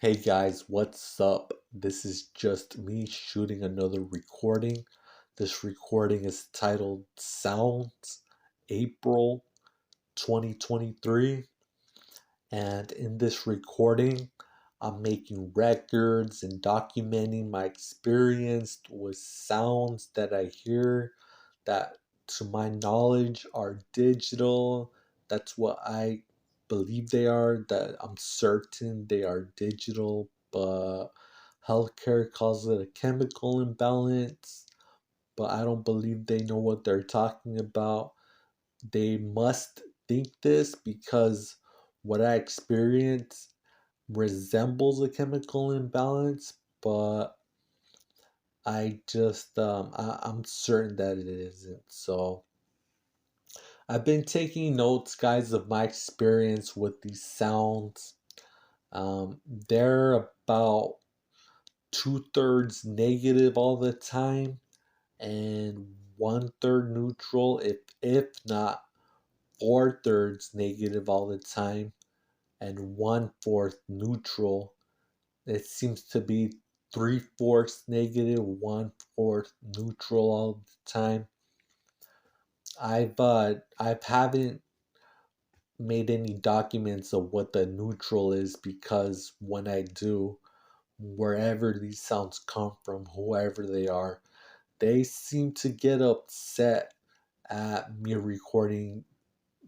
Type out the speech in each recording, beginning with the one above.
Hey guys, what's up? This is just me shooting another recording. This recording is titled Sounds April 2023. And in this recording, I'm making records and documenting my experience with sounds that I hear that, to my knowledge, are digital. That's what I believe they are, that I'm certain they are digital, but healthcare calls it a chemical imbalance. But I don't believe they know what they're talking about. They must think this because what I experience resembles a chemical imbalance, but I'm certain that it isn't. So I've been taking notes, guys, of my experience with these sounds. They're about two-thirds negative all the time, and one-third neutral, if not four-thirds negative all the time, and one-fourth neutral. It seems to be three-fourths negative, one-fourth neutral all the time. I haven't made any documents of what the neutral is, because when I do, wherever these sounds come from, whoever they are, they seem to get upset at me recording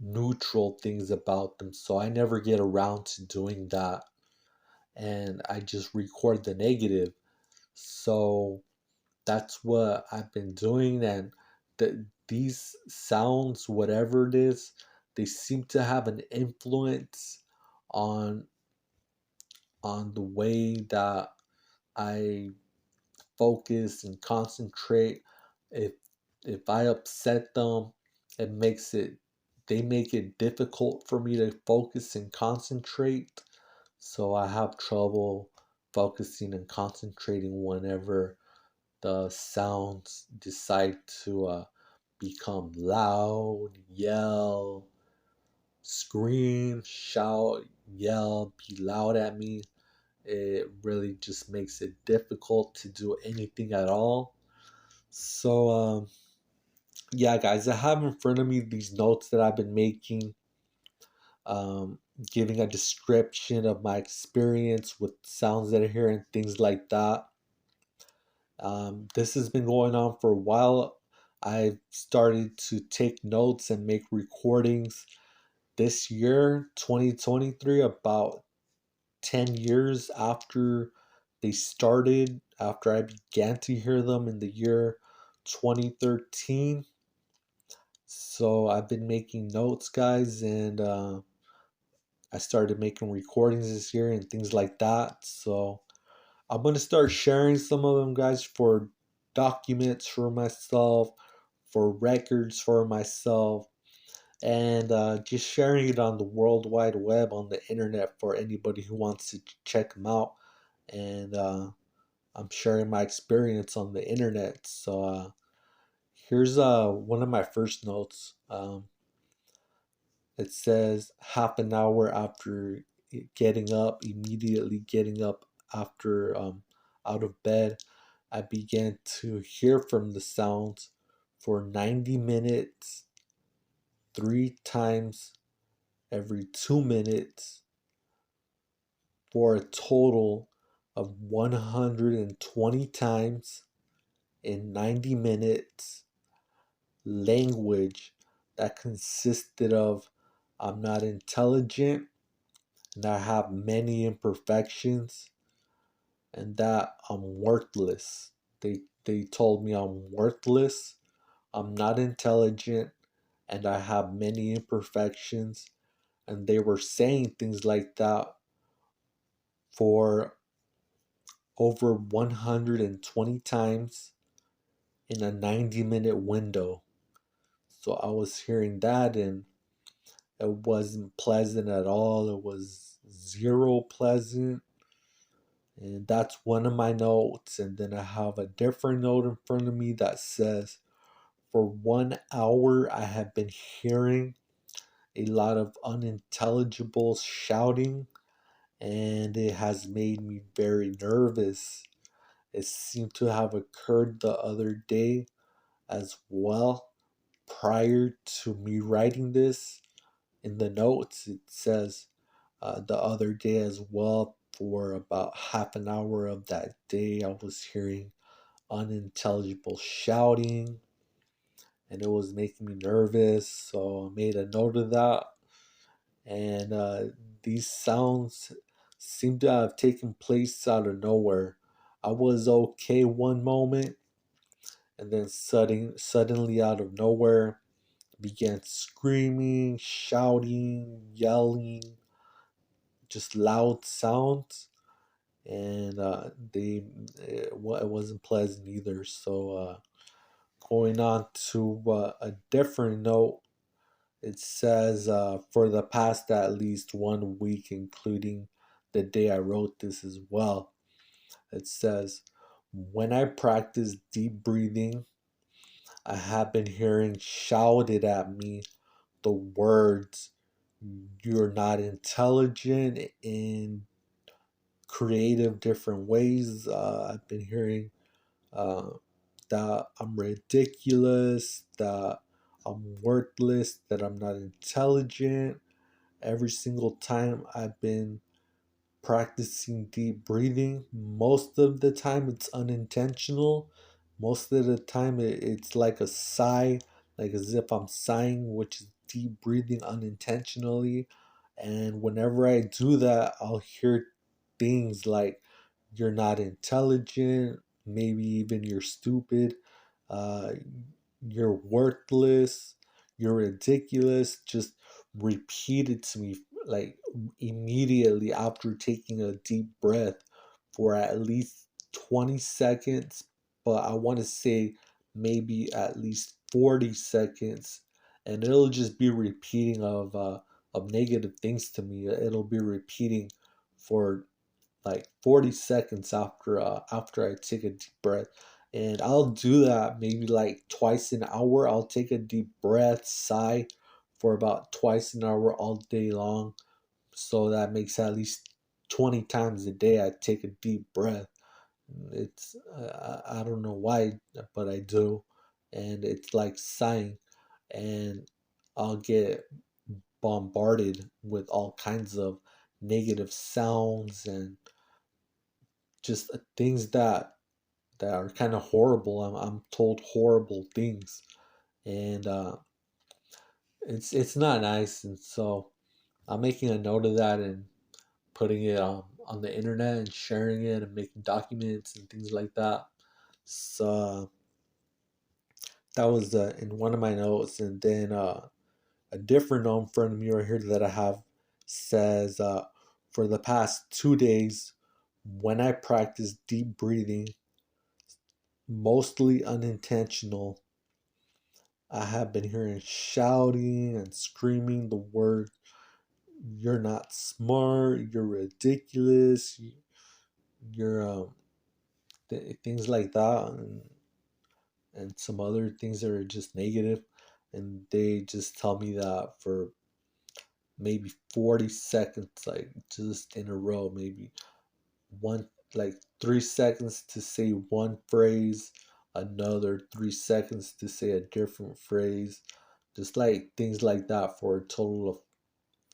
neutral things about them. So I never get around to doing that, and I just record the negative. So that's what I've been doing, and these sounds, whatever it is, they seem to have an influence on the way that I focus and concentrate. If I upset them, it makes it they make it difficult for me to focus and concentrate. So I have trouble focusing and concentrating whenever the sounds decide to become loud, yell, scream, shout, yell, be loud at me. It really just makes it difficult to do anything at all. So, yeah, guys, I have in front of me these notes that I've been making, um, giving a description of my experience with sounds that I hear and things like that. This has been going on for a while. I've started to take notes and make recordings this year, 2023, about 10 years after they started, after I began to hear them in the year 2013. So I've been making notes, guys, and I started making recordings this year and things like that. So I'm going to start sharing some of them, guys, for documents for myself, for records for myself, and just sharing it on the World Wide Web, on the internet, for anybody who wants to check them out. And I'm sharing my experience on the internet. So here's one of my first notes. It says, half an hour after getting up, immediately getting up after out of bed, I began to hear from the sounds for 90 minutes, three times every 2 minutes, for a total of 120 times in 90 minutes. Language that consisted of, I'm not intelligent, and I have many imperfections, and that I'm worthless. They told me I'm worthless, I'm not intelligent, and I have many imperfections. And they were saying things like that for over 120 times in a 90-minute window. So I was hearing that, and it wasn't pleasant at all. It was zero pleasant. And that's one of my notes. And then I have a different note in front of me that says, for 1 hour, I have been hearing a lot of unintelligible shouting and it has made me very nervous. It seemed to have occurred the other day as well. Prior to me writing this in the notes, it says the other day as well. For about half an hour of that day, I was hearing unintelligible shouting, and it was making me nervous. So I made a note of that. And these sounds seem to have taken place out of nowhere. I was okay one moment, and then suddenly out of nowhere, began screaming, shouting, yelling, just loud sounds, and it wasn't pleasant either. So going on to a different note, it says for the past at least 1 week, including the day I wrote this as well. It says, when I practice deep breathing, I have been hearing shouted at me the words, "You're not intelligent," in creative different ways. I've been hearing uh, that I'm ridiculous, that I'm worthless, that I'm not intelligent. Every single time I've been practicing deep breathing, most of the time it's unintentional. Most of the time it's like a sigh, like as if I'm sighing, which is deep breathing unintentionally. And whenever I do that, I'll hear things like, "You're not intelligent," maybe even "You're stupid," uh, "You're worthless," "You're ridiculous," just repeated to me like immediately after taking a deep breath for at least 20 seconds, but I want to say maybe at least 40 seconds, and it'll just be repeating of negative things to me. It'll be repeating for like 40 seconds after I take a deep breath. And I'll do that maybe like twice an hour. I'll take a deep breath, sigh for about twice an hour all day long. So that makes at least 20 times a day I take a deep breath. It's I don't know why, but I do. And it's like sighing, and I'll get bombarded with all kinds of negative sounds and just things that are kind of horrible. I'm told horrible things, and it's not nice. And so I'm making a note of that and putting it on the internet and sharing it and making documents and things like that. So that was in one of my notes, and then a different note in front of me right here that I have says, for the past 2 days, when I practice deep breathing, mostly unintentional, I have been hearing shouting and screaming the word, "You're not smart," "You're ridiculous," "You're things like that," and some other things that are just negative. And they just tell me that for maybe 40 seconds, like just in a row, maybe one, like 3 seconds to say one phrase, another 3 seconds to say a different phrase, just like things like that for a total of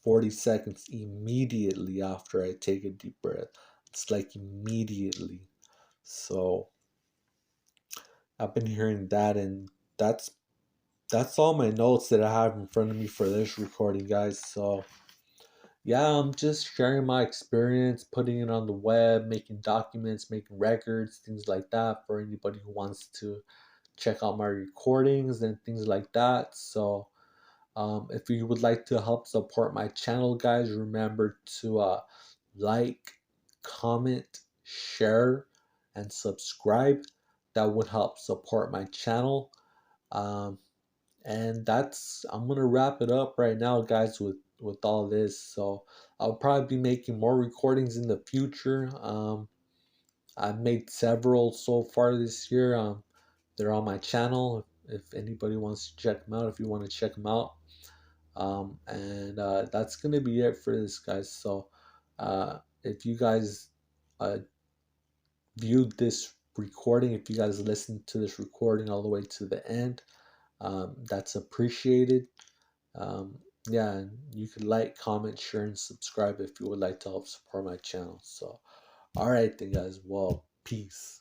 40 seconds immediately after I take a deep breath. It's like immediately. So I've been hearing that, and that's that's all my notes that I have in front of me for this recording, guys. So yeah, I'm just sharing my experience, putting it on the web, making documents, making records, things like that for anybody who wants to check out my recordings and things like that. So if you would like to help support my channel, guys, remember to like, comment, share, and subscribe. That would help support my channel. Um, and that's I'm gonna wrap it up right now, guys, with all this. So I'll probably be making more recordings in the future. I've made several so far this year. They're on my channel. If anybody wants to check them out, if you want to check them out. And that's gonna be it for this, guys. So if you guys uh, viewed this recording, if you guys listened to this recording all the way to the end, that's appreciated. Um, yeah, and you could like, comment, share, and subscribe if you would like to help support my channel. So, all right, then, guys. Well, peace.